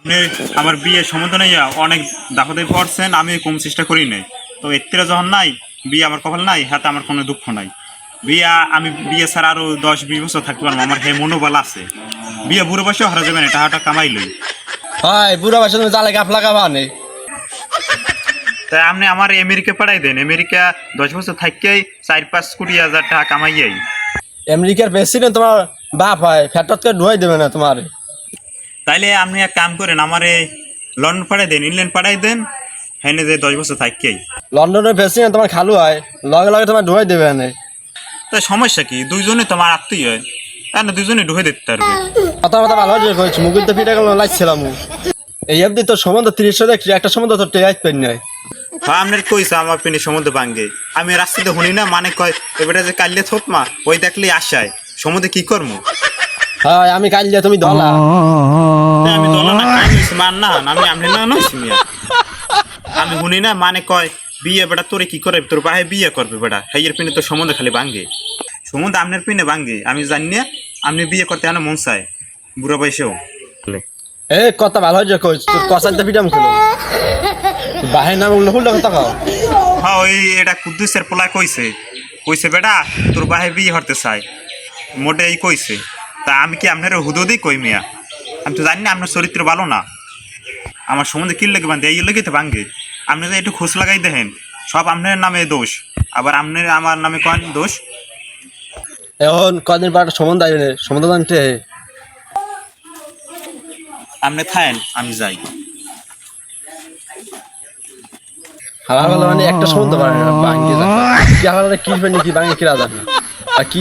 আপনি আমার বিয়ে সম্বন্ধ নেই অনেক দাফাদাই পড়ছেন, আমি কম চেষ্টা করি নাই। তো এত্তিরা যখন নাই বিয়ে আমার কপাল নাই, হাতে আমার কোনো দুঃখ নাই। বিয়া আমি বিয়ে ছাড়া আরো 10-20 বছর থাকতে পারবো, আমার হে মনোবল আছে। বিয়ে বুড়ো বয়সেও হারা যাবে না, টাকাটা কামাইলই। হয় বুড়া বয়সে তুমি জালে গাফলা গাবা নেই। তাই আপনি আমার আমেরিকা পাঠাই দেন, আমেরিকা 10 বছর থাকতেই 4-5 কোটি হাজার টাকা কামাইয়াই। আমেরিকার প্রেসিডেন্ট তোমার বাপ হয়, ফেটত করে ঢুয়াই দেবে না তোমার। তাইলে আপনি এক কাম করেন, আমারে লন্ডন পাঠাই দেন, ইংল্যান্ড পাঠাই দেন, হ্যাঁ যে 10 বছর থাকতেই। লন্ডনের প্রেসিডেন্ট তোমার খালু হয়, লগে লগে তোমার ঢুয়াই দেবে না। তাই সমস্যা কি, দুইজনে তোমার আত্মীয় হয়, তাই না দুইজনে ঢুকে দিতে পারবে। কথা কথা ভালো হয়ে কইছি, মুখে তো ফিরে গেল লাগছিলাম। এই অবধি তোর সম্বন্ধ 30 দেখছি, একটা সম্বন্ধ তোর টেয়াই পেন নাই। হ্যাঁ আপনার কইছে আমার পিনি সমুদ্র ভাঙ্গে, আমি রাস্তাতে শুনি না, মানে কয় এবারে যে কাল্লে থতমা ওই দেখলেই আশায় সমুদ্রে কি করবো। হ্যাঁ আমি কাল যে তুমি দলা তাই আমি দলা না কাই হইছি মান না, আমি আমনে না নইছি মিয়া। আমি শুনি না মানে কয় বিয়ে বেটা তোরে কি করে, তোর বাহে বিয়ে করবে বেটা, হাইয়ের পিনে তো সমুদ্র খালি ভাঙ্গে, সমুদ্র আপনার পিনে ভাঙ্গে। আমি জানি না আপনি বিয়ে করতে আনা মন চায় বুড়া বয়সেও। এ কথা ভালো হয়ে কইছ, তোর কসাইতে ফিটাম ছিল বাহে নাম উল্টা কথা কও। হ্যাঁ ওই এটা কুদ্দুসের পোলা কইছে, কইছে বেটা তোর বাহে বিয়ে হতে চায়, মোটে এই কইছে। তা আমি কি আপনার হুদুদি কই মিয়া, আমি তো জানি না আপনার চরিত্র ভালো না, আমার সম্বন্ধে কি লেগে বান্ধে এই লেগে তো ভাঙ্গে। আপনি তো একটু খোঁজ লাগাই দেখেন, সব আপনার নামে দোষ, আবার আপনার আমার নামে কন দোষ। এখন কদিন পর সম্বন্ধ আইবে, সম্বন্ধ জানতে আপনি থাকেন আমি যাই। হালা মানে একটা সম্বন্ধ পারে না, ভাঙ্গে যায় কি হালা কি কি ভাঙ্গে কি রাজা আর কি